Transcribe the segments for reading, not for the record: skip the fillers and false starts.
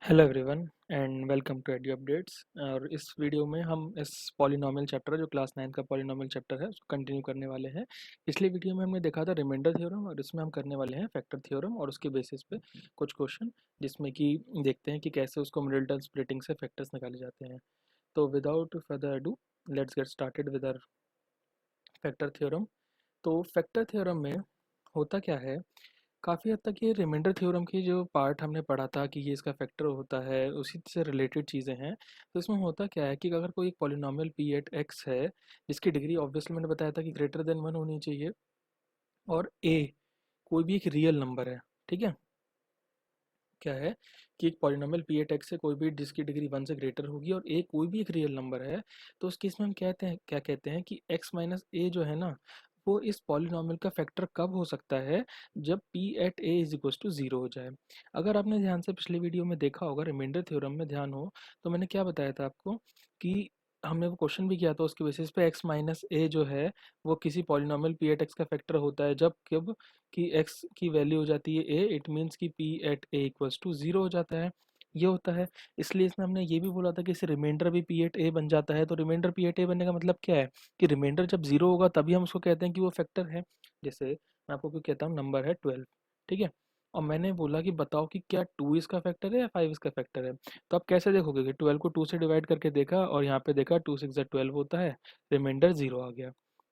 Hello everyone and welcome to AD updates. और इस video में हम इस पॉलिनोमियल चैप्टर जो क्लास 9 का पॉलिनोमियल चैप्टर है उसको कंटिन्यू करने वाले हैं। पिछले वीडियो में हमने देखा था रिमाइंडर थ्योरम और इसमें हम करने वाले हैं फैक्टर थ्योरम और उसके बेसिस पे कुछ क्वेश्चन जिसमें कि देखते हैं कि कैसे उसको मिडिल टर्म स्प्लिटिंग से फैक्टर्स निकाले जाते हैं। तो without further ado let's get started with our factor theorem. तो फैक्टर थ्योरम में होता क्या है, काफ़ी हद तक ये रिमाइंडर थ्योरम की जो पार्ट हमने पढ़ा था कि ये इसका फैक्टर होता है उसी से रिलेटेड चीज़ें हैं। तो इसमें होता क्या है कि अगर कोई एक पॉलिनोमियल पी एट एक्स है जिसकी डिग्री ऑब्वियसली मैंने बताया था कि ग्रेटर देन वन होनी चाहिए, और ए कोई भी एक रियल नंबर है। ठीक है, क्या है कि एक पॉलिनोमियल पी एट एक्स से कोई भी जिसकी डिग्री वन से ग्रेटर होगी और ए कोई भी एक रियल नंबर है, तो उस केस में हम कहते हैं कि एक्स माइनस ए जो है ना, वो इस पॉलिनोमियल का फैक्टर कब हो सकता है, जब P at A is equal to zero हो जाए। अगर आपने ध्यान से पिछले वीडियो में देखा होगा, रिमाइंडर थ्योरम में ध्यान हो, तो मैंने क्या बताया था आपको कि हमने वो क्वेश्चन भी किया था उसके बेसिस पे एक्स माइनस ए जो है वो किसी पॉलिनोमियल पी एट एक्स का फैक्टर होता है जब कब कि x की वैल्यू हो जाती है a, इट मीन्स कि p at a equals to zero हो जाता है। ये होता है, इसलिए इसमें हमने ये भी बोला था कि इसे रिमाइंडर भी p एट a बन जाता है। तो रिमाइंडर p एट a बनने का मतलब क्या है कि रिमाइंडर जब जीरो होगा तभी हम उसको कहते हैं कि वो फैक्टर है। जैसे मैं आपको क्यों कहता हूँ, नंबर है 12, ठीक है, और मैंने बोला कि बताओ कि क्या 2 इसका फैक्टर है या 5 इसका फैक्टर है। तो आप कैसे देखोगे कि 12 को 2 से डिवाइड करके देखा और यहाँ पे देखा 2 6 12 होता है, रिमाइंडर जीरो आ गया।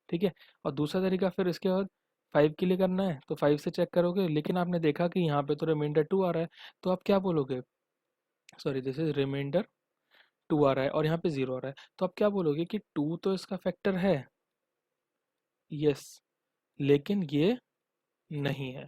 ठीक है, और दूसरा तरीका फिर इसके बाद 5 के लिए करना है तो 5 से चेक करोगे, लेकिन आपने देखा कि यहाँ पे तो रिमाइंडर 2 आ रहा है, तो आप क्या बोलोगे, सॉरी दिस इज रिमाइंडर 2 आ रहा है और यहाँ पे 0 आ रहा है, तो आप क्या बोलोगे कि 2 तो इसका फैक्टर है, यस, लेकिन ये नहीं है।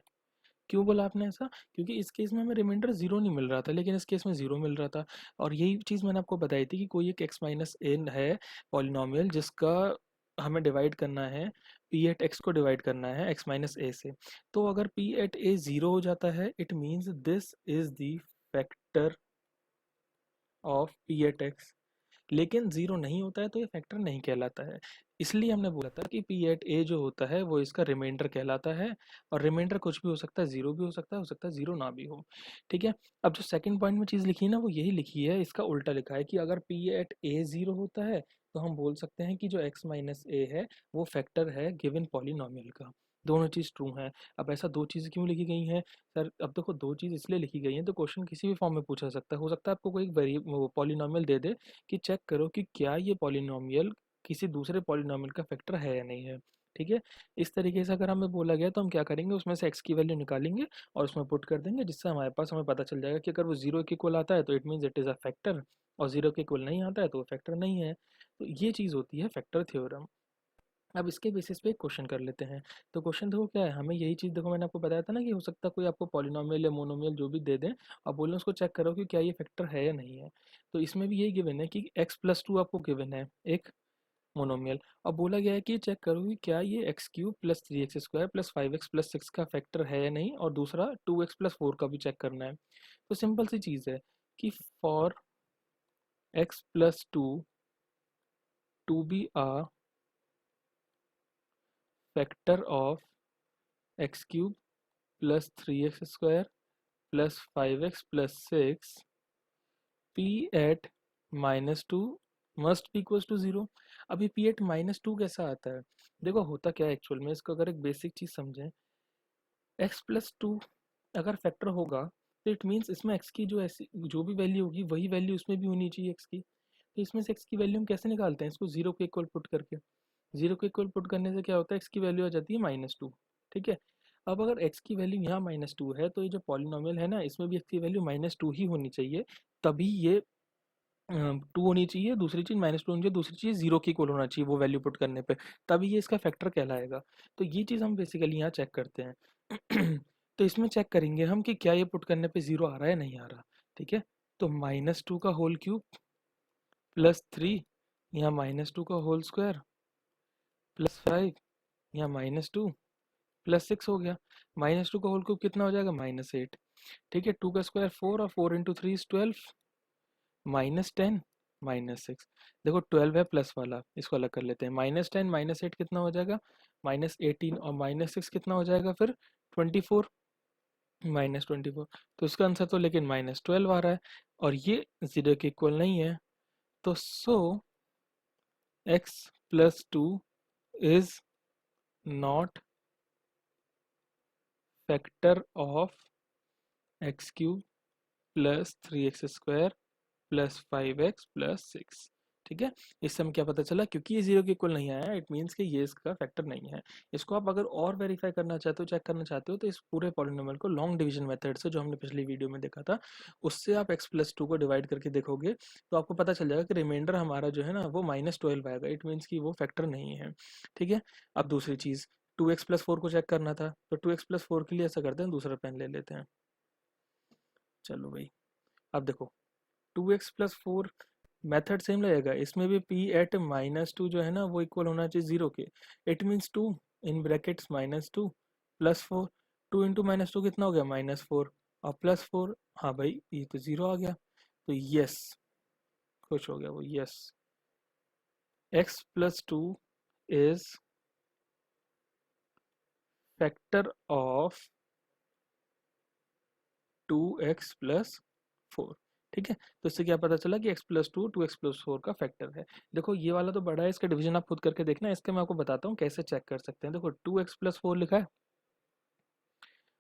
क्यों बोला आपने ऐसा? क्योंकि इस केस में हमें रिमाइंडर 0 नहीं मिल रहा था, लेकिन इस केस में 0 मिल रहा था। और यही चीज़ मैंने आपको बताई थी कि कोई एक x माइनस एन है पॉलिनोमियल जिसका हमें डिवाइड करना है, पी एट एक्स को डिवाइड करना है x माइनस ए से। तो अगर पी एट ए 0 हो जाता है, it means this is the factor of P at X. लेकिन जीरो नहीं होता है तो ये फैक्टर नहीं कहलाता है। इसलिए हमने बोला था कि पी एट ए जो होता है वो इसका रिमाइंडर कहलाता है, और रिमाइंडर कुछ भी हो सकता है, जीरो भी हो सकता है जीरो ना भी हो। ठीक है, अब जो सेकंड पॉइंट में चीज़ लिखी है ना वो यही लिखी है, इसका उल्टा लिखा है कि अगर पी एट ए जीरो होता है तो हम बोल सकते हैं कि जो एक्स माइनस ए है वो फैक्टर है गिवन पॉलिनोमियल का। दोनों चीज़ ट्रू हैं। अब ऐसा दो चीज़ें क्यों लिखी गई हैं सर? अब देखो, दो चीज़ इसलिए लिखी गई हैं तो क्वेश्चन किसी भी फॉर्म में पूछा सकता है। हो सकता है आपको कोई वेरी पॉलिनोमियल दे दे कि चेक करो कि क्या ये पॉलिनोमियल किसी दूसरे पॉलिनोमियल का फैक्टर है या नहीं है। ठीक है, इस तरीके से अगर हमें बोला गया तो हम क्या करेंगे, उसमें से x की वैल्यू निकालेंगे और उसमें पुट कर देंगे, जिससे हमारे पास हमें पता चल जाएगा कि अगर वो जीरो के इक्वल आता है तो it means it is a factor, और जीरो के इक्वल नहीं आता है तो वो फैक्टर नहीं है। तो ये चीज़ होती है फैक्टर थ्योरम। अब इसके बेसिस पे एक क्वेश्चन कर लेते हैं। तो क्वेश्चन देखो क्या है, हमें यही चीज़ देखो, मैंने आपको बताया था ना कि हो सकता है कोई आपको पॉलिनोमियल या मोनोमियल जो भी दे दें और बोलें उसको चेक करो कि क्या ये फैक्टर है या नहीं है। तो इसमें भी यही गिवन है कि x प्लस टू आपको गिवन है एक मोनोमियल, और बोला गया है कि चेक करो कि क्या ये x cube plus three X square plus five X plus six का फैक्टर है या नहीं, और दूसरा टू एक्स प्लस फोर का भी चेक करना है। तो सिंपल सी चीज़ है कि for X plus two be a factor of X cube plus three X square plus five X plus six, P at minus two must be equals to zero. अभी P at minus two कैसा आता है? देखो होता क्या है actual में, इसको अगर एक बेसिक चीज़ समझें, एक्स प्लस टू अगर फैक्टर होगा तो इट मीन्स इसमें एक्स की जो ऐसी जो भी वैल्यू होगी वही वैल्यू इसमें भी होनी चाहिए एक्स की। तो इसमें से एक्स की वैल्यू हम कैसे निकालते हैं? इसको जीरो के इक्वल पुट करके। जीरो के इक्वल पुट करने से क्या होता है, एक्स की वैल्यू आ जाती है माइनस टू। ठीक है, अब अगर एक्स की वैल्यू यहाँ माइनस टू है तो ये जो पॉलिनोमियल है ना, इसमें भी एक्स की वैल्यू माइनस टू ही होनी चाहिए, तभी ये टू होनी चाहिए, दूसरी चीज़ माइनस टू होनी चाहिए, दूसरी चीज़ जीरो की इक्वल होना चाहिए वो वैल्यू पुट करने पे, तभी ये इसका फैक्टर कहलाएगा। तो ये चीज़ हम बेसिकली यहाँ चेक करते हैं। तो इसमें चेक करेंगे हम कि क्या ये पुट करने पे जीरो आ रहा है नहीं आ रहा। ठीक है, तो माइनस टू का होल क्यूब प्लस थ्री, यहाँ माइनस टू का होल स्क्वायर प्लस फाइव, यहाँ माइनस टू प्लस सिक्स हो गया। माइनस टू का होल क्यूब कितना हो जाएगा, माइनस एट। ठीक है, टू का स्क्वायर फोर और four into three is 12, minus ten minus six. देखो 12 है प्लस वाला, इसको अलग कर लेते हैं। माइनस टेन माइनस एट कितना हो जाएगा, माइनस एटीन, और माइनस सिक्स कितना हो जाएगा फिर 24। -24, तो इसका आंसर तो लेकिन -12 आ रहा है और ये 0 के इक्वल नहीं है। तो सो x + 2 is not factor of x³ + 3x² + 5x + 6। ठीक है, इससे हमें क्या पता चला, क्योंकि ये 0 के इक्वल नहीं आया, इट मीन्स कि ये इसका फैक्टर नहीं है। इसको आप अगर और वेरीफाई करना चाहते हो, चेक करना चाहते हो, तो इस पूरे पॉलिनोमियल को लॉन्ग डिवीजन मेथड से, जो हमने पिछली वीडियो में देखा था, उससे आप x + 2 को डिवाइड करके देखोगे तो आपको पता चल जाएगा कि रिमाइंडर हमारा जो है ना वो -12 आएगा। इट मीन्स कि वो फैक्टर नहीं है। ठीक है, अब दूसरी चीज़ 2x + 4 को चेक करना था, तो 2x + 4 के लिए ऐसा करते हैं, दूसरा पेन ले लेते हैं। चलो भाई, अब देखो 2x + 4 मेथड सेम लगेगा, इसमें भी p एट -2 जो है ना वो इक्वल होना चाहिए 0 के। It means 2 in brackets -2 + 4, 2 into -2 कितना हो गया, -4 और +4, हाँ भाई ये तो 0 आ गया। तो यस, खुश हो गया वो, yes, x + 2 is factor of 2x + 4। ठीक है, तो इससे क्या पता चला कि x + 2 2x + 4 का फैक्टर है। देखो ये वाला तो बड़ा है, इसका डिवीजन आप खुद करके देखना, इसके मैं आपको बताता हूँ कैसे चेक कर सकते हैं। देखो 2x + 4 लिखा है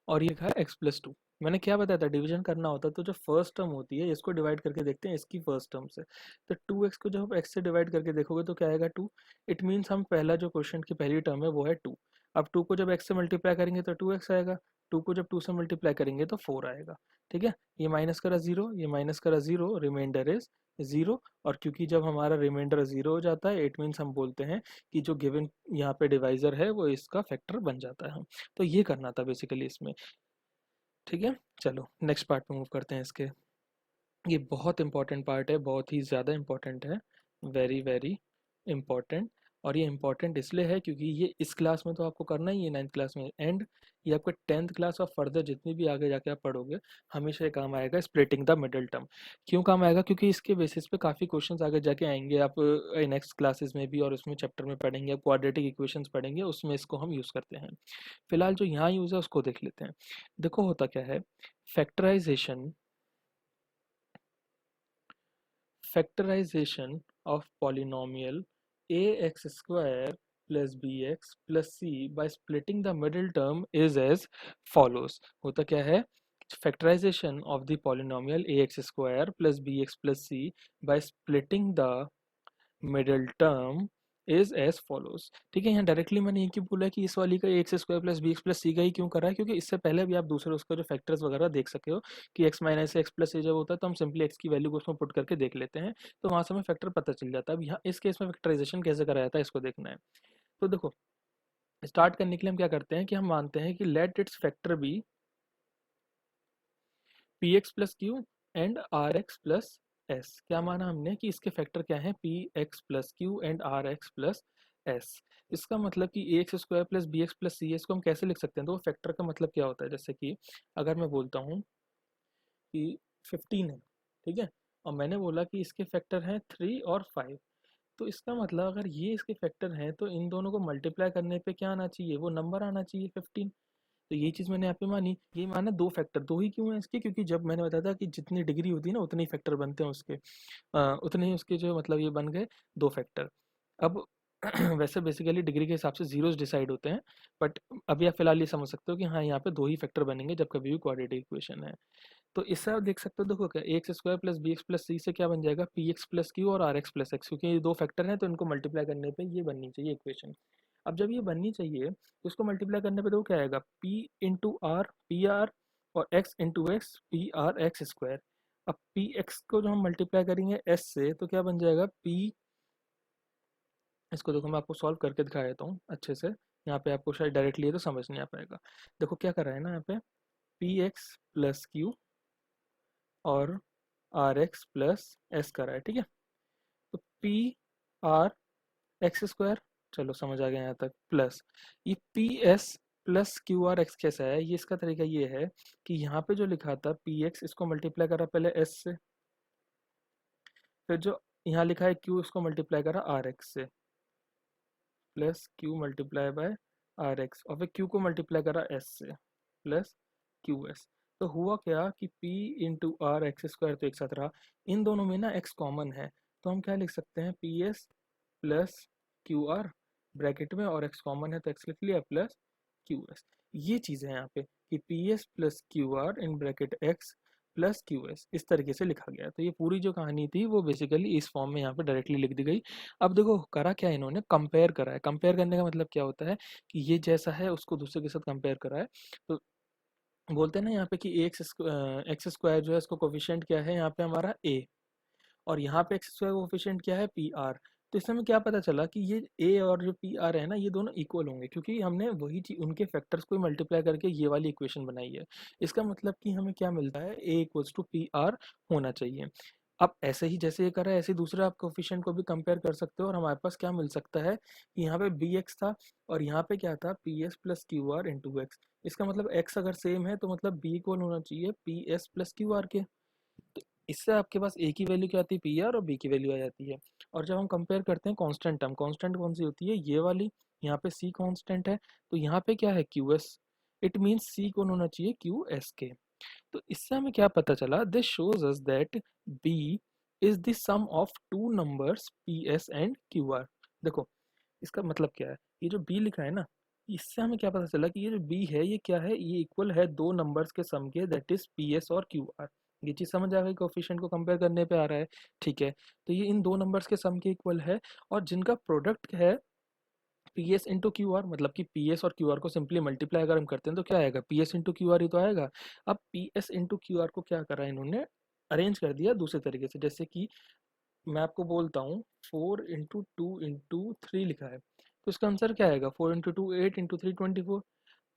और ये लिखा है x + 2। मैंने क्या बताया था, डिवीजन करना होता है तो जो फर्स्ट टर्म होती है इसको डिवाइड करके देखते हैं इसकी फर्स्ट टर्म से। तो 2x को जब आप x से डिवाइड करके देखोगे तो क्या आएगा 2। इट मीन्स हम पहला जो क्वेश्चन की पहली टर्म है वो है 2। अब 2 को जब x से मल्टीप्लाई करेंगे तो 2x आएगा, 2 को जब 2 से मल्टीप्लाई करेंगे तो 4 आएगा। ठीक है, ये माइनस करा 0, ये माइनस करा 0, रिमाइंडर इज 0। और क्योंकि जब हमारा रिमाइंडर 0 हो जाता है इट मीन्स हम बोलते हैं कि जो गिवन यहाँ पे डिवाइजर है वो इसका फैक्टर बन जाता है। तो ये करना था बेसिकली इसमें। ठीक है, चलो नेक्स्ट पार्ट में मूव करते हैं इसके। ये बहुत इंपॉर्टेंट पार्ट है, बहुत ही ज़्यादा इंपॉर्टेंट है, वेरी वेरी इंपॉर्टेंट। और ये इंपॉर्टेंट इसलिए है क्योंकि ये इस क्लास में तो आपको करना ही है, 9th क्लास में, एंड ये आपको 10th क्लास और फर्दर जितनी भी आगे जाके आप पढ़ोगे हमेशा ये काम आएगा, स्प्लिटिंग द मिडल टर्म। क्यों काम आएगा, क्योंकि इसके बेसिस पे काफ़ी क्वेश्चंस आगे जाके आएंगे, आप नेक्स्ट क्लासेस में भी और उसमें चैप्टर में पढ़ेंगे, आप क्वाड्रेटिक इक्वेशंस पढ़ेंगे, उसमें इसको हम यूज़ करते हैं। फिलहाल जो यहाँ यूज़ है उसको देख लेते हैं। देखो होता क्या है, factorisation factorization of polynomial ax square plus bx plus c by splitting the middle term is as follows। होता क्या है, factorization of the polynomial ax square plus bx plus c by splitting the middle term is as follows. ठीक है, यहाँ directly मैंने ये क्यों बोला कि इस वाली का x² + bx + c का ही क्यों करा है, क्योंकि इससे पहले भी आप दूसरे उसका जो फैक्टर्स वगैरह देख सके हो कि x - x + a जब होता है तो हम सिंपली x की वैल्यू को उसमें पुट करके देख लेते हैं, तो वहां से हमें फैक्टर पता चल जाता है। अब यहाँ इस केस में फैक्टराइजेशन कैसे कराया था इसको देखना है। तो देखो, स्टार्ट करने के लिए हम क्या करते हैं कि हम मानते हैं कि let its factor be px + q and rx + s। क्या माना हमने कि इसके फैक्टर क्या है, px + q and rx + s। इसका मतलब कि ax² + bx + c, इसको हम कैसे लिख सकते हैं, तो फैक्टर का मतलब क्या होता है, जैसे कि अगर मैं बोलता हूँ कि 15 है, ठीक है, और मैंने बोला कि इसके फैक्टर हैं 3 और 5, तो इसका मतलब अगर ये इसके फैक्टर हैं तो इन दोनों को मल्टीप्लाई करने पे क्या आना चाहिए, वो नंबर आना चाहिए 15। तो ये चीज़ मैंने यहाँ पे मानी। ये माना दो फैक्टर, दो ही क्यों है इसके, क्योंकि जब मैंने बताया था कि जितनी डिग्री होती है ना उतने ही फैक्टर बनते हैं उसके, उतने ही उसके जो मतलब ये बन गए दो फैक्टर। अब वैसे बेसिकली डिग्री के हिसाब से जीरोस डिसाइड होते हैं, बट अभी आप फिलहाल ये समझ सकते हो कि हाँ यहाँ पे दो ही फैक्टर बनेंगे जब कभी भी क्वाड्रेटिक इक्वेशन है। तो इससे आप देख सकते हो, देखो क्या ax² + bx + c से क्या बन जाएगा, px + q और rx + x, क्योंकि ये दो फैक्टर हैं तो इनको मल्टीप्लाई करने पे ये बननी चाहिए इक्वेशन। अब जब ये बननी चाहिए तो इसको मल्टीप्लाई करने पे तो क्या आएगा, p into R P R और x into x P R X square. अब पी एक्स को जो हम मल्टीप्लाई करेंगे s से तो क्या बन जाएगा p, इसको देखो मैं आपको सॉल्व करके दिखा देता हूँ अच्छे से, यहाँ पे आपको शायद डायरेक्टली है तो समझ नहीं आ पाएगा। देखो क्या कर रहा है ना यहाँ पे, पी एक्स प्लस क्यू और आर एक्स प्लस एस का रहा है, ठीक है। तो पी आर एक्स स्क्वायर, चलो समझ आ गया यहाँ तक, प्लस ये P S plus Q are x कैसा है, ये इसका तरीका ये है कि यहाँ पे जो लिखा था पी एक्स, इसको मल्टीप्लाई करा पहले एस से, फिर जो यहाँ लिखा है क्यू, इसको मल्टीप्लाई करा आर एक्स से, plus Q multiply by R X, और फिर क्यू को मल्टीप्लाई करा एस से, प्लस क्यू एस। तो हुआ क्या कि p into R X square तो एक साथ रहा, इन दोनों में ना x कॉमन है, तो हम क्या लिख सकते हैं P S plus Q are bracket में, और x कॉमन है तो x लिख लिया प्लस क्यू एस। ये चीज़ है यहाँ पे कि P S plus Q R in bracket x plus Q S, इस तरीके से लिखा गया। तो ये पूरी जो कहानी थी वो बेसिकली इस फॉर्म में यहाँ पे डायरेक्टली लिख दी गई। अब देखो करा क्या है, इन्होंने कंपेयर करा है। कंपेयर करने का मतलब क्या होता है कि ये जैसा है उसको दूसरे के साथ कंपेयर करा है। तो बोलते हैं ना यहाँ पे कि एक्स स्क्वायर जो है इसको कोफिशिएंट क्या है यहाँ पे हमारा a, और यहाँ पे एक्स स्क्वायर कोफिशिएंट क्या है पी आर। तो इससे हमें क्या पता चला कि ये a और जो पी आर है ना ये दोनों इक्वल होंगे, क्योंकि हमने वही चीज उनके फैक्टर्स को मल्टीप्लाई करके ये वाली इक्वेशन बनाई है। इसका मतलब कि हमें क्या मिलता है, a equals to P R होना चाहिए। अब ऐसे ही जैसे ये करा है ऐसे ही दूसरे आप कोफिशिएंट को भी कंपेयर कर सकते हो, और हमारे पास क्या मिल सकता है कि यहाँ पे बी एक्स था और यहाँ पे क्या था P S plus Q are into x. इसका मतलब x अगर सेम है तो मतलब b इक्वल होना चाहिए P S plus Q are के। तो इससे आपके पास a की वैल्यू क्या आती है पी आर, और b की वैल्यू आ जाती है। और जब हम कंपेयर करते हैं कांस्टेंट टर्म, कांस्टेंट कौन सी होती है ये वाली, यहाँ पे c कांस्टेंट है तो यहाँ पे क्या है Q S, it means c कौन होना चाहिए क्यू एस के। तो इससे हमें क्या पता चला, this shows us that b is the sum of two numbers P S and Q R. देखो इसका मतलब क्या है, ये जो b लिखा है ना, इससे हमें क्या पता चला कि ये जो b है ये क्या है, ये इक्वल है दो नंबर्स के सम के, दैट इज पी एस और क्यू आर। ये चीज समझ आ गई, कोफिशिएंट को कंपेयर करने पे आ रहा है। ठीक है, तो ये इन दो नंबर्स के सम के इक्वल है, और जिनका प्रोडक्ट है P S into Q R, मतलब कि पी एस और क्यू आर को सिंपली मल्टीप्लाई अगर हम करते हैं तो क्या आएगा, P S into Q R ही तो आएगा। अब P S into Q R को क्या करा इन्होंने, अरेंज कर दिया दूसरे तरीके से। जैसे कि मैं आपको बोलता हूँ 4 इंटू 2 इंटू 3 लिखा है, तो इसका आंसर क्या आएगा, 4 इंटू 2 8 इंटू 3 24।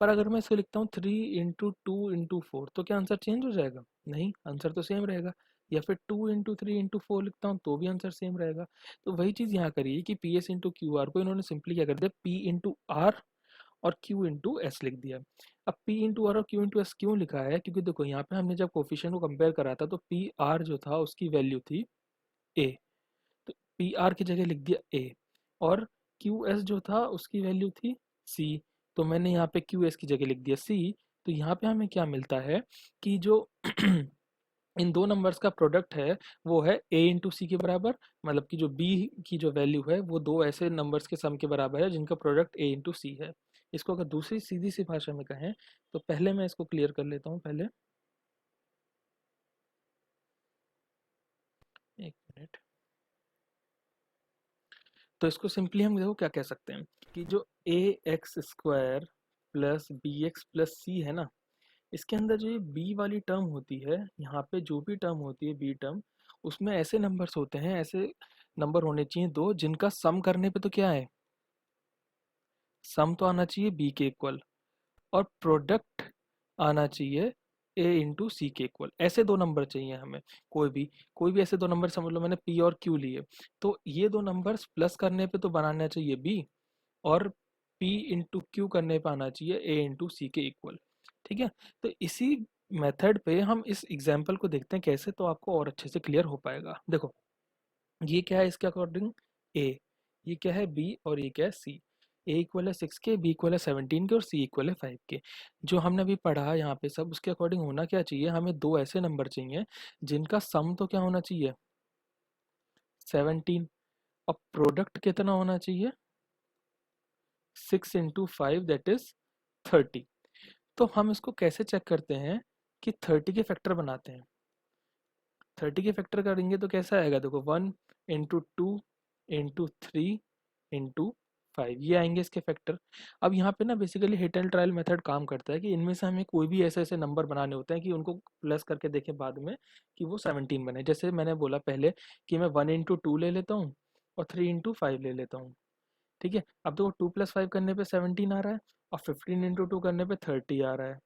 पर अगर मैं इसको लिखता हूँ 3 इंटू 2 इंटू 4, तो क्या आंसर चेंज हो जाएगा, नहीं, आंसर तो सेम रहेगा। या फिर 2 इंटू 3 इंटू 4 लिखता हूँ तो भी आंसर सेम रहेगा। तो वही चीज़ यहाँ करिए कि P S into Q R को इन्होंने सिंपली क्या कर दिया, पी इंटू आर और q इंटू एस लिख दिया। अब p इंटू आर और q इंटू एस क्यों लिखा है, क्योंकि देखो यहाँ पे हमने जब कोफिशिएंट को कंपेयर करा था तो पी आर जो था उसकी वैल्यू थी a, तो पी आर की जगह लिख दिया a, और क्यू एस जो था उसकी वैल्यू थी c, तो मैंने यहाँ पे क्यू एस की जगह लिख दिया c। तो यहाँ पे हमें क्या मिलता है कि जो इन दो नंबर्स का प्रोडक्ट है वो है a इंटू सी के बराबर, मतलब कि जो b की जो वैल्यू है वो दो ऐसे नंबर्स के सम के बराबर है जिनका प्रोडक्ट a इंटू सी है। इसको अगर दूसरी सीधी सी भाषा में कहें तो पहले मैं इसको क्लियर कर लेता हूँ पहले, एक मिनट। तो इसको सिंपली हम देखो क्या कह सकते हैं कि जो A X square plus B X plus C है ना, इसके अंदर जो ये बी वाली टर्म होती है, यहाँ पे जो भी टर्म होती है बी टर्म, उसमें ऐसे नंबर्स होते हैं, ऐसे नंबर होने चाहिए दो जिनका सम करने पे तो क्या है, सम तो आना चाहिए बी के इक्वल, और प्रोडक्ट आना चाहिए ए इंटू सी के इक्वल। ऐसे दो नंबर चाहिए हमें, कोई भी ऐसे दो नंबर समझ लो मैंने पी और क्यू लिए, तो ये दो नंबर्स प्लस करने पे तो बनाना चाहिए बी, और P इंटू क्यू करने पे आना चाहिए A इंटू सी के इक्वल। ठीक है, तो इसी मेथड पे हम इस एग्जाम्पल को देखते हैं कैसे, तो आपको और अच्छे से क्लियर हो पाएगा। देखो ये क्या है इसके अकॉर्डिंग A, ये क्या है B, और ये क्या है C। A इक्वल है 6 के, B इक्वल है 17 के, और C इक्वल है 5 के। जो हमने अभी पढ़ा यहाँ पे सब उसके अकॉर्डिंग होना क्या चाहिए, हमें दो ऐसे नंबर चाहिए जिनका सम तो क्या होना चाहिए 17, और प्रोडक्ट कितना होना चाहिए 6 इंटू 5 दैट इज 30। तो हम इसको कैसे चेक करते हैं कि 30 के फैक्टर बनाते हैं, 30 के फैक्टर करेंगे तो कैसा आएगा, देखो 1 इंटू 2 इंटू 3 इंटू 5, ये आएंगे इसके फैक्टर। अब यहाँ पे ना basically hit and trial method काम करता है कि इनमें से हमें कोई भी ऐसे ऐसे नंबर बनाने होते हैं कि उनको प्लस करके देखें बाद में कि वो 17 बने। जैसे मैंने बोला पहले कि मैं 1 इंटू 2 ले लेता हूँ और 3 इंटू 5 ले लेता हूँ। ठीक है, अब देखो 2 + 5 करने पे 17 आ रहा है, और 15 इंटू 2 करने पे 30 आ रहा है।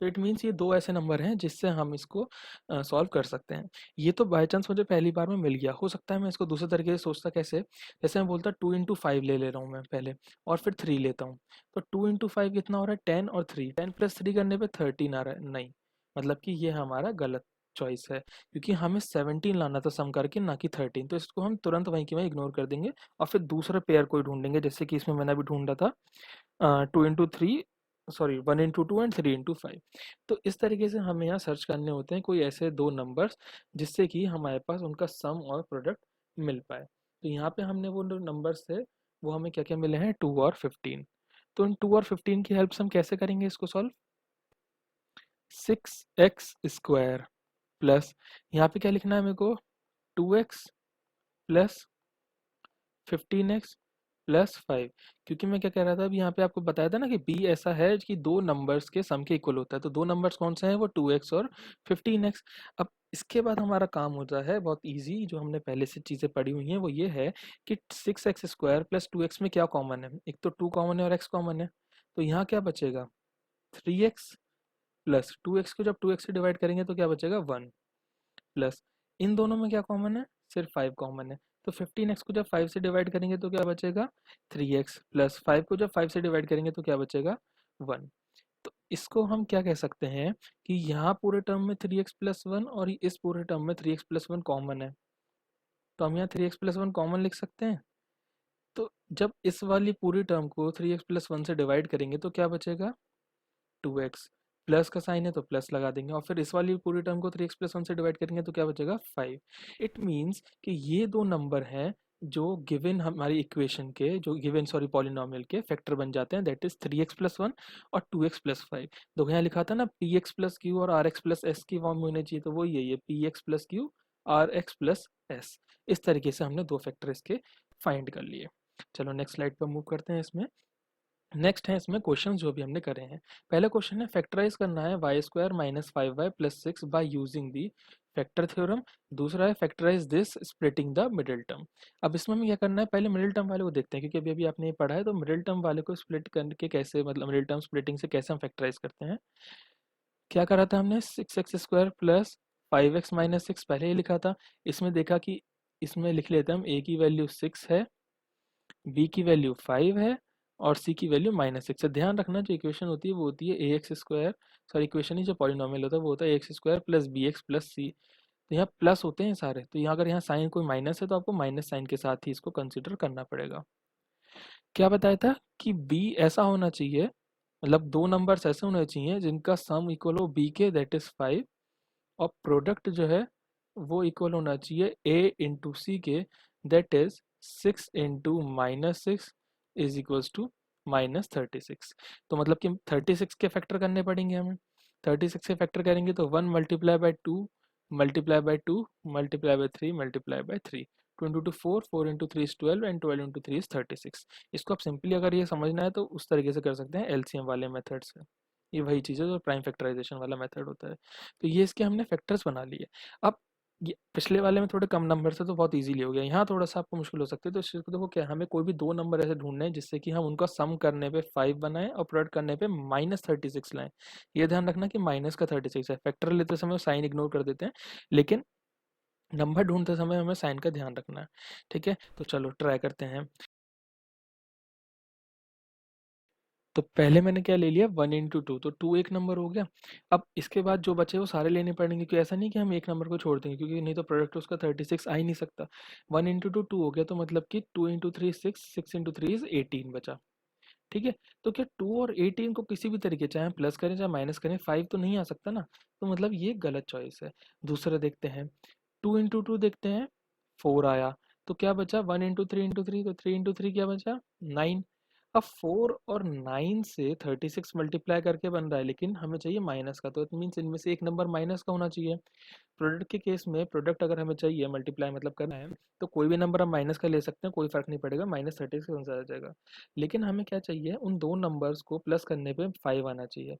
तो इट मीन्स ये दो ऐसे नंबर हैं जिससे हम इसको सॉल्व कर सकते हैं। ये तो बाय चांस मुझे पहली बार में मिल गया, हो सकता है मैं इसको दूसरे तरीके से सोचता कैसे, जैसे मैं बोलता 2 इंटू 5 ले रहा हूँ मैं पहले, और फिर 3 लेता हूँ। तो 2 इंटू 5 कितना हो रहा है 10, और 10 + 3 करने पे 13 आ रहा है, नहीं, मतलब कि ये हमारा गलत चॉइस है, क्योंकि हमें 17 लाना था सम करके, ना कि 13। तो इसको हम तुरंत वहीं की वहीं इग्नोर कर देंगे, और फिर दूसरा पेयर कोई ढूंढेंगे, जैसे कि इसमें मैंने अभी ढूंढा था 2 into 3 sorry 1 into 2 and 3 into 5। तो इस तरीके से हमें यहाँ सर्च करने होते हैं कोई ऐसे दो नंबर्स जिससे कि हमारे पास उनका सम और प्रोडक्ट मिल पाए। तो यहाँ पे हमने वो जो नंबर्स थे वो हमें क्या क्या मिले हैं, 2 और 15। तो इन 2 और 15 की हेल्प से हम कैसे करेंगे इसको सॉल्व। 6x² प्लस यहाँ पे क्या लिखना है मेरे को, 2x प्लस 15x प्लस 5। क्योंकि मैं क्या कह रहा था अभी यहाँ पे आपको बताया था ना कि b ऐसा है कि दो नंबर्स के सम के इक्वल होता है। तो दो नंबर्स कौन से हैं, वो 2x और 15x। अब इसके बाद हमारा काम होता है बहुत इजी, जो हमने पहले से चीज़ें पढ़ी हुई हैं वो ये है कि 6x² प्लस 2x में क्या कॉमन है, एक तो 2 कॉमन है और x कॉमन है। तो यहाँ क्या बचेगा, 3x प्लस 2x को जब 2x से डिवाइड करेंगे तो क्या बचेगा, 1 प्लस इन दोनों में क्या कॉमन है, सिर्फ 5 कॉमन है। तो 15x को जब 5 से डिवाइड करेंगे तो क्या बचेगा, 3x प्लस 5 को जब 5 से डिवाइड करेंगे तो क्या बचेगा, 1। तो इसको हम क्या कह सकते हैं कि यहाँ पूरे टर्म में 3x प्लस 1 और इस पूरे टर्म में 3x प्लस 1 कॉमन है। तो हम यहाँ 3x प्लस 1 कॉमन लिख सकते हैं। तो जब इस वाली पूरी टर्म को 3x प्लस 1 से डिवाइड करेंगे तो क्या बचेगा, 2x। प्लस का साइन है तो प्लस लगा देंगे और फिर इस वाली पूरी टर्म को 3x प्लस 1 से डिवाइड करेंगे तो क्या बचेगा, 5। इट मीन्स कि ये दो नंबर हैं जो गिवन हमारी इक्वेशन के, जो गिवन सॉरी पॉलिनोमियल के फैक्टर बन जाते हैं, दैट इज 3x प्लस 1 और 2x प्लस 5। तो यहाँ लिखा था ना px प्लस क्यू और rx प्लस एस की फॉर्म में होनी चाहिए, तो वो यही है px plus Q rx plus S. इस तरीके से हमने दो फैक्टर इसके फाइंड कर लिए। चलो नेक्स्ट स्लाइड पर मूव करते हैं। इसमें नेक्स्ट है इसमें क्वेश्चन जो भी हमने करे हैं। पहला क्वेश्चन है फैक्टराइज करना है y² minus 5y plus 6 by using the factor theorem. दूसरा है factorise this splitting the middle term. अब इसमें हमें क्या करना है, पहले मिडिल टर्म वाले को देखते हैं क्योंकि अभी अभी आपने ये पढ़ा है। तो मिडिल टर्म वाले को स्प्लिट करके कैसे, मतलब मिडिल टर्म स्प्लिटिंग से कैसे हम फैक्टराइज करते हैं। क्या करा था हमने, 6x² प्लस 5x माइनस 6 पहले ही लिखा था। इसमें देखा कि इसमें लिख लेते हैं हम, a की वैल्यू 6 है, b की वैल्यू 5 है और c की वैल्यू -6 है। ध्यान रखना जो इक्वेशन होती है वो होती है ax², सॉरी इक्वेशन ही जो पॉलिनोमियल होता है वो होता है ax² plus bx plus c। तो यहाँ प्लस होते हैं सारे, तो यहाँ अगर यहाँ साइन कोई माइनस है तो आपको माइनस साइन के साथ ही इसको कंसिडर करना पड़ेगा। क्या बताया था कि b ऐसा होना चाहिए, मतलब दो नंबर्स ऐसे होने चाहिए जिनका सम इक्वल हो b के, दैट इज 5, और प्रोडक्ट जो है वो इक्वल होना चाहिए a इंटू सी के, that is 6 into -6 is equals to -36। तो मतलब कि 36 के फैक्टर करने पड़ेंगे हमें। 36 के फैक्टर करेंगे तो 1 multiply by 2 multiply by 2 multiply by 3 multiply by 3। 2 into 4, 4 into 3 is 12 and 12 into 3 is 36। इसको आप सिंपली अगर ये समझना है तो उस तरीके से कर सकते हैं एलसीएम वाले मेथड से। ये वही चीज़ है जो प्राइम फैक्टराइजेशन वाला मेथड होता है। तो ये इसके हमने फैक्टर्स बना लिए। अब ये पिछले वाले में थोड़े कम नंबर थे तो बहुत इजीली हो गया, यहाँ थोड़ा सा आपको मुश्किल हो सकती है। तो इस चीज़ को देखो क्या, हमें कोई भी दो नंबर ऐसे ढूंढने हैं जिससे कि हम उनका सम करने पे 5 बनाएं और प्रोडक्ट करने पे -36 लाएं। ये ध्यान रखना कि माइनस का 36 है। फैक्टर लेते समय साइन इग्नोर कर देते हैं, लेकिन नंबर ढूंढते समय हमें साइन का ध्यान रखना है। ठीक है, तो चलो ट्राई करते हैं। तो पहले मैंने क्या ले लिया, 1 into 2, तो 2 एक नंबर हो गया। अब इसके बाद जो बचे वो सारे लेने पड़ेंगे, क्योंकि ऐसा नहीं कि हम एक नंबर को छोड़ देंगे, क्योंकि नहीं तो प्रोडक्ट उसका 36 आ ही नहीं सकता। 1 into 2 2 हो गया, तो मतलब कि 2 into 3 6, 6 into 3 इज 18 बचा। ठीक है, तो क्या 2 और 18 को किसी भी तरीके, चाहे हम प्लस करें चाहे माइनस करें, 5 तो नहीं आ सकता ना। तो मतलब ये गलत चॉइस है। दूसरा देखते हैं, 2 into 2 देखते हैं, 4 आया। तो क्या बचा, 1 into 3 into 3, तो 3 into 3 क्या बचा, 9। अब 4 और 9 से 36 मल्टीप्लाई करके बन रहा है, लेकिन हमें चाहिए माइनस का, तो इट मीन्स इनमें से एक नंबर माइनस का होना चाहिए। प्रोडक्ट के केस में प्रोडक्ट अगर हमें चाहिए, मल्टीप्लाई मतलब करना है, तो कोई भी नंबर हम माइनस का ले सकते हैं, कोई फर्क नहीं पड़ेगा, -36 आंसर आ जाएगा। लेकिन हमें क्या चाहिए, उन दो नंबर्स को प्लस करने पे 5 आना चाहिए।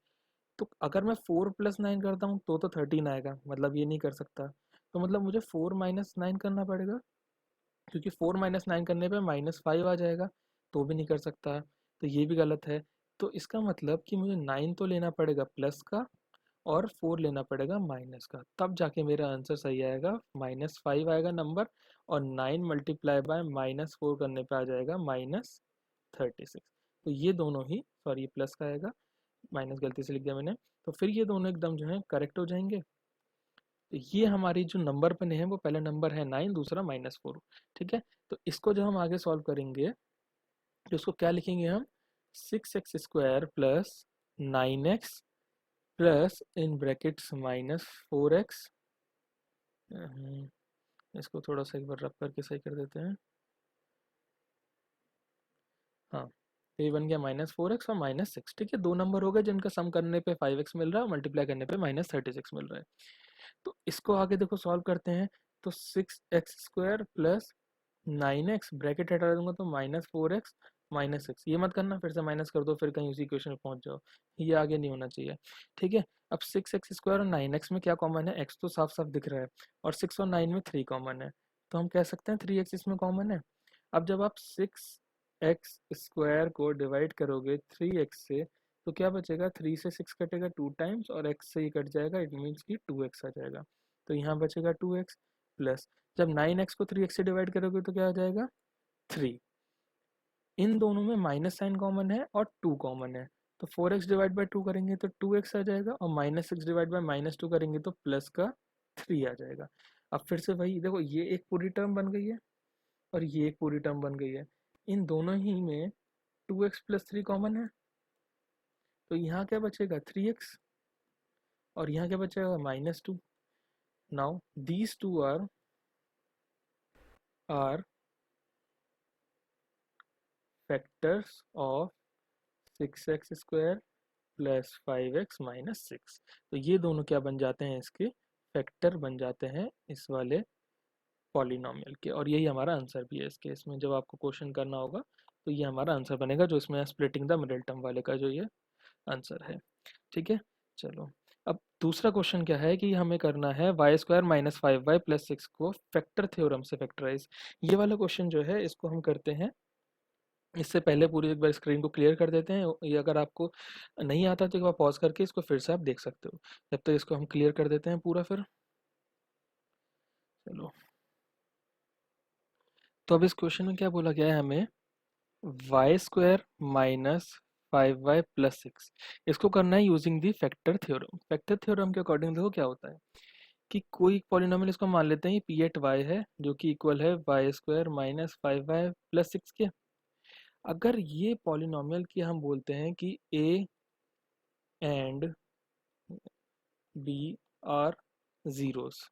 तो अगर मैं 4 + 9 करता हूँ तो 13 आएगा, मतलब ये नहीं कर सकता। तो मतलब मुझे 4 - 9 करना पड़ेगा, क्योंकि 4 - 9 करने पे -5 आ जाएगा, तो भी नहीं कर सकता। तो ये भी गलत है। तो इसका मतलब कि मुझे 9 तो लेना पड़ेगा प्लस का और 4 लेना पड़ेगा माइनस का, तब जाके मेरा आंसर सही आएगा। -5 आएगा नंबर, और 9 मल्टीप्लाई बाय -4 करने पे आ जाएगा -36। तो ये दोनों ही, सॉरी ये प्लस का आएगा, माइनस गलती से लिख दिया मैंने। तो फिर ये दोनों एकदम जो है करेक्ट हो जाएंगे। तो ये हमारी जो नंबर पे है वो पहला नंबर है 9, दूसरा -4। ठीक है, तो इसको जब हम आगे सॉल्व करेंगे तो इसको क्या लिखेंगे हम, 6x² plus 9x plus in brackets -4x। इसको थोड़ा सा एक बार रब करके सही कर देते हैं। हाँ, तो ये बन गया -4x और -6। ठीक है, दो नंबर हो गए जिनका सम करने पे 5x मिल रहा है और मल्टीप्लाई करने पे -36 मिल रहा है। तो इसको आगे देखो सॉल्व करते हैं। तो 6x² प्लस 9x, ब्रैकेट हटा दूंगा तो -4x -6। ये मत करना, फिर से माइनस कर दो, फिर कहीं उसी इक्वेशन में पहुंच जाओ। ये आगे नहीं होना चाहिए। ठीक है, अब 6x² और 9x में क्या कॉमन है? x तो साफ साफ दिख रहा है, और 6 और 9 में 3 कॉमन है, तो हम कह सकते हैं 3x इसमें कॉमन है। अब जब आप 6x² को डिवाइड करोगे 3x से, तो क्या बचेगा? 3 से 6 कटेगा 2 टाइम्स, और x से ही कट जाएगा, इट मीन्स कि 2x आ जाएगा। तो यहाँ बचेगा 2x प्लस, जब 9x को 3x से डिवाइड करोगे तो क्या आ जाएगा? 3। इन दोनों में माइनस साइन कॉमन है और 2 कॉमन है, तो 4x डिवाइड बाई 2 करेंगे तो 2x आ जाएगा, और -6 डिवाइड बाई -2 करेंगे तो प्लस का 3 आ जाएगा। अब फिर से वही देखो, ये एक पूरी टर्म बन गई है और ये एक पूरी टर्म बन गई है। इन दोनों ही में 2x प्लस 3 कॉमन है, तो यहाँ क्या बचेगा? 3x, और यहाँ क्या बचेगा? -2। Now these two are factors of 6x² plus 5x minus 6। तो ये दोनों क्या बन जाते हैं? इसके फैक्टर बन जाते हैं इस वाले पॉलिनॉमियल के, और यही हमारा आंसर भी है इस केस में। जब आपको क्वेश्चन करना होगा तो ये हमारा आंसर बनेगा, जो इसमें स्प्लिटिंग द मिडिल टर्म वाले का जो ये आंसर है। ठीक है, चलो अब दूसरा क्वेश्चन क्या है कि हमें करना है y² - 5y + 6 को फैक्टर थ्योरम से फैक्टराइज। ये वाला क्वेश्चन जो है इसको हम करते हैं, इससे पहले पूरी एक बार स्क्रीन को क्लियर कर देते हैं। ये अगर आपको नहीं आता तो एक बार पॉज करके इसको फिर से आप देख सकते हो। जब तक इसको हम क्लियर कर देते हैं पूरा, फिर चलो। तो अब इस क्वेश्चन में क्या बोला गया है हमें? y² - 5y + 6, इसको करना है using the factor theorem. Factor theorem के अकॉर्डिंग देखो क्या होता है कि कोई पॉलिनोमियल, इसको मान लेते हैं P एट y है, जो कि इक्वल है y² - 5y + 6 के। अगर ये पॉलिनोमियल की हम बोलते हैं कि a and b are zeros,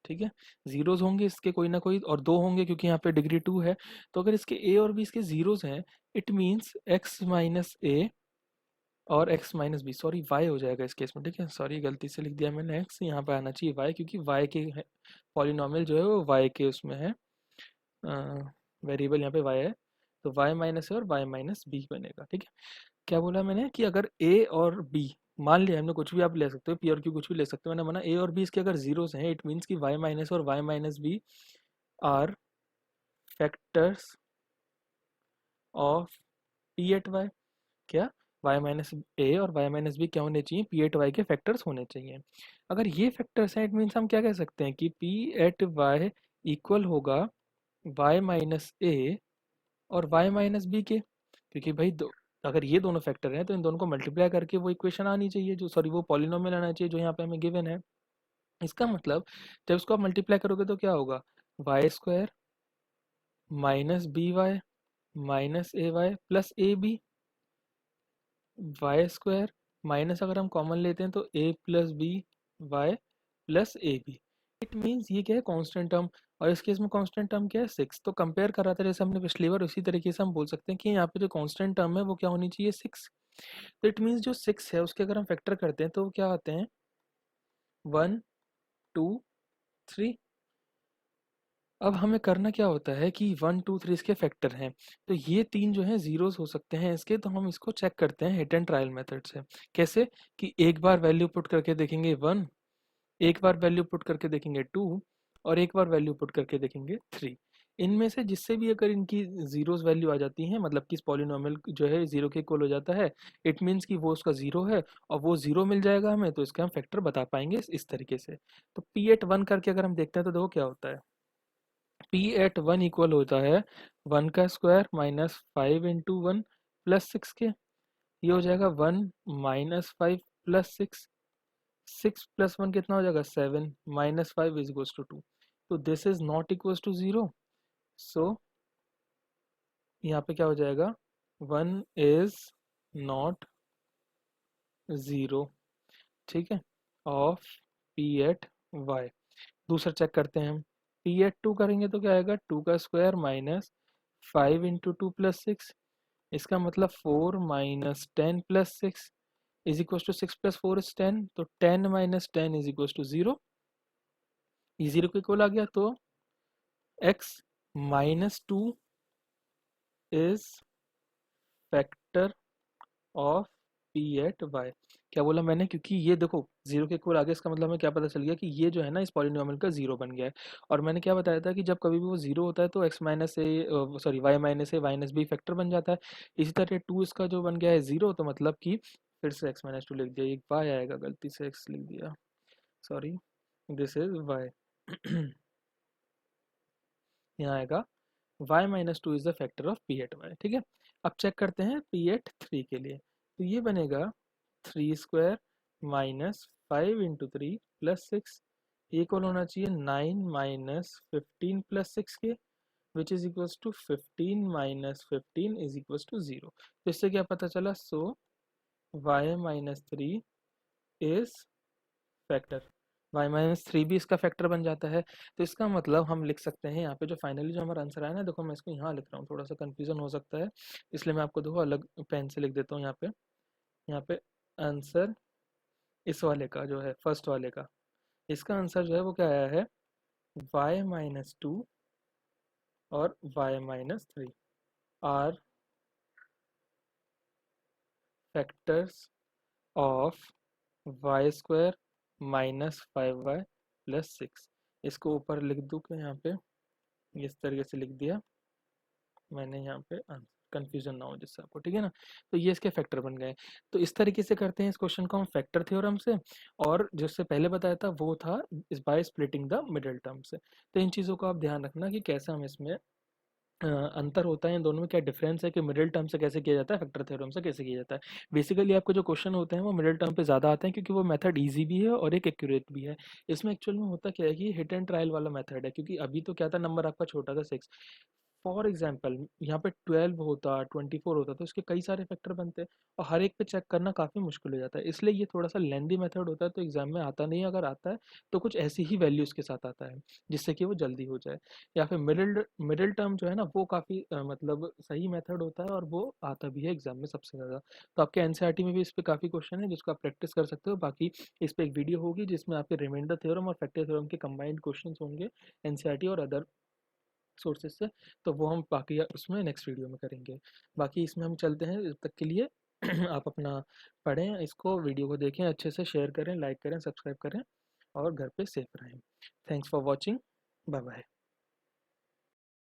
ठीक है, जीरोस होंगे इसके कोई ना कोई, और दो होंगे क्योंकि यहाँ पे डिग्री 2 है। तो अगर इसके a और b इसके जीरोस हैं, it means x minus a और x minus B, sorry y हो जाएगा इस केस में। ठीक है, सॉरी गलती से लिख दिया मैंने x, यहाँ पे आना चाहिए y, क्योंकि y के पॉलिनोमियल जो है वो y के उसमें है, वेरिएबल यहाँ पे y है, तो y माइनस a और y माइनस बी बनेगा। ठीक है, क्या बोला मैंने कि अगर a और b, मान लिया हमने, कुछ भी आप ले सकते हो, p और q कुछ भी ले सकते हो, मैंने माना a और b इसके अगर जीरोस हैं, इट मीन्स कि y माइनस और y minus B are factors of p at y। क्या? y माइनस ए और y माइनस बी क्या होने चाहिए? p एट y के फैक्टर्स होने चाहिए। अगर ये फैक्टर्स हैं, इट मीन्स हम क्या कह सकते हैं कि p एट y इक्वल होगा y माइनस ए और y माइनस बी के, क्योंकि भाई अगर ये दोनों फैक्टर हैं तो इन दोनों को मल्टीप्लाई करके वो इक्वेशन आनी चाहिए, जो सॉरी वो पॉलिनोमियल आना चाहिए जो यहाँ पे हमें गिवन है। इसका मतलब जब इसको आप मल्टीप्लाई करोगे तो क्या होगा? y² minus B Y minus A Y plus A B, y² minus अगर हम कॉमन लेते हैं तो a plus B Y plus A B. It means ये क्या है? कांस्टेंट टर्म, और इस केस में कांस्टेंट टर्म क्या है? 6। तो कंपेयर कर रहा था जैसे हमने पिछली बार, उसी तरीके से हम बोल सकते हैं कि यहाँ पे जो कांस्टेंट टर्म है वो क्या होनी चाहिए? 6। तो इट मीन्स जो 6 है उसके अगर हम फैक्टर करते हैं तो क्या आते हैं? 1 2 3। अब हमें करना क्या होता है कि 1 2 3 इसके फैक्टर हैं, तो ये तीन जो हैं जीरोस हो सकते हैं इसके, तो हम इसको चेक करते हैं हिट एंड ट्रायल मेथड से। कैसे? कि एक बार वैल्यू पुट करके देखेंगे 1, एक बार वैल्यू पुट करके देखेंगे 2, और एक बार वैल्यू पुट करके देखेंगे 3। इनमें से जिससे भी अगर इनकी जीरोस वैल्यू आ जाती है, मतलब कि इस पॉलिनोमियल जो है जीरो के इक्वल हो जाता है, इट मीन्स कि वो उसका जीरो है, और वो जीरो मिल जाएगा हमें, तो इसका हम फैक्टर बता पाएंगे इस तरीके से। तो p एट 1 करके अगर हम देखते हैं तो देखो क्या होता है। p एट 1 इक्वल होता है 1 का स्क्वायर माइनस 5 इंटू 1 प्लस 6 के। ये हो जाएगा 1 माइनस 5 प्लस 6, 6 प्लस 1 कितना हो जाएगा? 7 माइनस 5 इज इक्वल्स टू 2। तो this is not equals to 0, so यहाँ पे क्या हो जाएगा? 1 इज नॉट 0, ठीक है, ऑफ पी एट वाई। दूसरा चेक करते हैं हम, पी एट 2 करेंगे तो क्या आएगा, 2 का स्क्वायर माइनस 5 इंटू 2 प्लस 6, इसका मतलब 4 minus 10 plus 6 is equal to 6 plus 4 is 10, तो 10 माइनस 10 इज इक्वल टू 0, ये 0 के इक्वल आ गया, तो x minus 2 is factor of P at Y. क्या बोला मैंने, क्योंकि ये देखो 0 के इक्वल आ गया, इसका मतलब हमें क्या पता चल गया कि ये जो है ना इस पॉलिनॉमियल का 0 बन गया है। और मैंने क्या बताया था कि जब कभी भी वो 0 होता है तो x माइनस ए सॉरी y माइनस ए माइनस बी फैक्टर बन जाता है। इसी तरह 2 इसका जो बन गया है 0, तो मतलब कि फिर से x माइनस 2 लिख दिया, एक y आएगा, गलती से x लिख दिया, सॉरी, दिस इज y। यहाँ आएगा y minus 2 is the factor of P at Y, ठीक है। अब चेक करते हैं पी एट 3 के लिए, तो ये बनेगा 3 square minus 5 into 3 plus 6, equal होना चाहिए 9 माइनस 15 प्लस 6 के, which is equals to 15 minus 15 is equals to 0। तो इससे क्या पता चला, so y minus 3 is factor, y minus 3 भी इसका फैक्टर बन जाता है। तो इसका मतलब हम लिख सकते हैं यहाँ पे जो फाइनली जो हमारा आंसर आया ना, देखो मैं इसको यहाँ लिख रहा हूँ, थोड़ा सा कंफ्यूजन हो सकता है, इसलिए मैं आपको देखो अलग पेन से लिख देता हूँ यहाँ पे आंसर इस वाले का जो है फर्स्ट वाले का, इसका आंसर जो है वो क्या आया है, y माइनस 2 और y minus 3 are factors of Y square minus 5y plus 6। इसको ऊपर लिख दूँ क्या, यहाँ पे इस तरीके से लिख दिया मैंने यहाँ पे, कंफ्यूजन ना हो जिससे आपको, ठीक है ना। तो ये इसके फैक्टर बन गए। तो इस तरीके से करते हैं इस क्वेश्चन को हम फैक्टर थ्योरम से, और जिससे पहले बताया था वो था इस by splitting the middle term से। तो इन चीज़ों को आप ध्यान रखना कि कैसे हम इसमें अंतर होता है इन दोनों में, क्या डिफरेंस है, कि मिडिल टर्म से कैसे किया जाता है, फैक्टर थ्योरम से कैसे किया जाता है। बेसिकली आपको जो क्वेश्चन होते हैं वो मिडिल टर्म पे ज़्यादा आते हैं, क्योंकि वो मेथड इजी भी है और एक एक्यूरेट भी है। इसमें एक्चुअल में होता क्या है कि हिट एंड ट्रायल वाला मेथड है, क्योंकि अभी तो क्या था, नंबर आपका छोटा था 6, फॉर एग्जाम्पल यहाँ पे 12 होता, 24 होता, तो इसके कई सारे फैक्टर बनते हैं और हर एक पे चेक करना काफ़ी मुश्किल हो जाता है, इसलिए ये थोड़ा सा लेंदी मेथड होता है, तो एग्जाम में आता नहीं है, अगर आता है तो कुछ ऐसी ही वैल्यूज़ के साथ आता है जिससे कि वो जल्दी हो जाए। या फिर मिडिल मिडिल टर्म जो है ना वो काफ़ी मतलब सही मेथड होता है और वो आता भी है एग्जाम में सबसे ज़्यादा। तो आपके एनसीईआरटी में भी इस पर काफ़ी क्वेश्चन है जिसको आप प्रैक्टिस कर सकते हो। बाकी इस पर एक वीडियो होगी जिसमें आपके रिमाइंडर थ्योरम और फैक्टर थ्योरम के कंबाइंड क्वेश्चन होंगे एनसीईआरटी और अदर सोर्सेज से, तो वो हम बाकी उसमें नेक्स्ट वीडियो में करेंगे। बाकी इसमें हम चलते हैं, तब तक के लिए आप अपना पढ़ें इसको, वीडियो को देखें अच्छे से, शेयर करें, लाइक करें, सब्सक्राइब करें और घर पे सेफ रहें। Thanks for watching, bye bye.